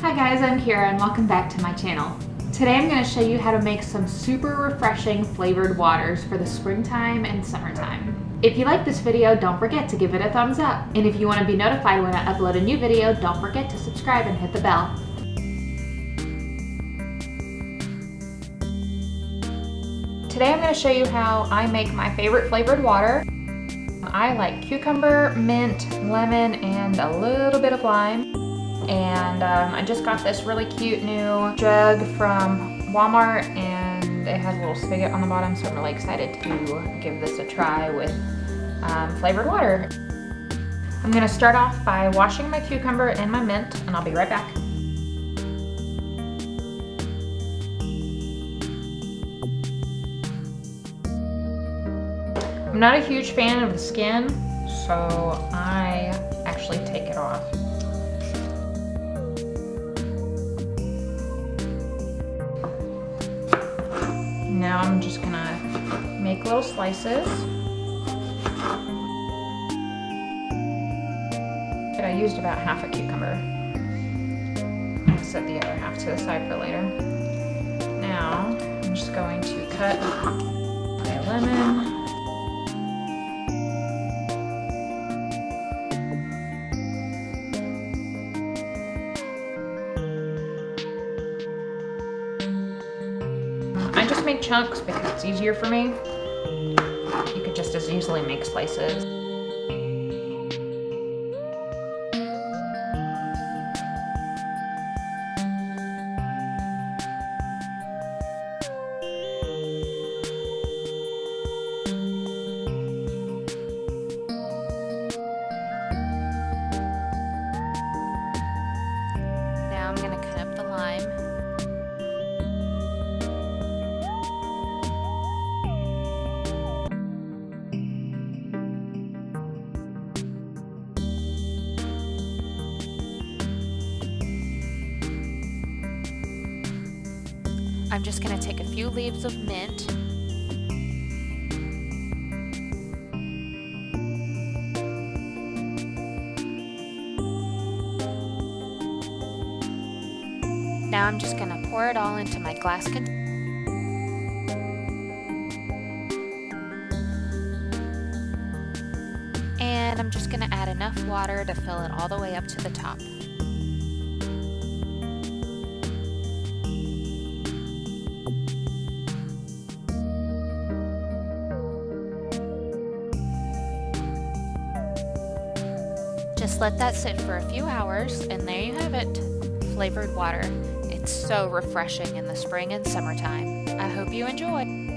Hi guys, I'm Kira and welcome back to my channel. Today I'm going to show you how to make some super refreshing flavored waters for the springtime and summertime. If you like this video, don't forget to give it a thumbs up. And if you want to be notified when I upload a new video, don't forget to subscribe and hit the bell. Today I'm going to show you how I make my favorite flavored water. I like cucumber, mint, lemon, and a little bit of lime. And I just got this really cute new jug from Walmart, and it has a little spigot on the bottom, so I'm really excited to give this a try with flavored water. I'm going to start off by washing my cucumber and my mint, and I'll be right back. I'm not a huge fan of the skin, so I actually take it off. Now I'm just gonna make little slices. I used about half a cucumber. I'll set the other half to the side for later. Now I'm just going to cut my lemon. I just make chunks because it's easier for me. You could just as easily make slices. Now I'm going to cut up the lime. I'm just going to take a few leaves of mint. Now I'm just going to pour it all into my glass container. And I'm just going to add enough water to fill it all the way up to the top. Just let that sit for a few hours, and there you have it, flavored water. It's so refreshing in the spring and summertime. I hope you enjoy.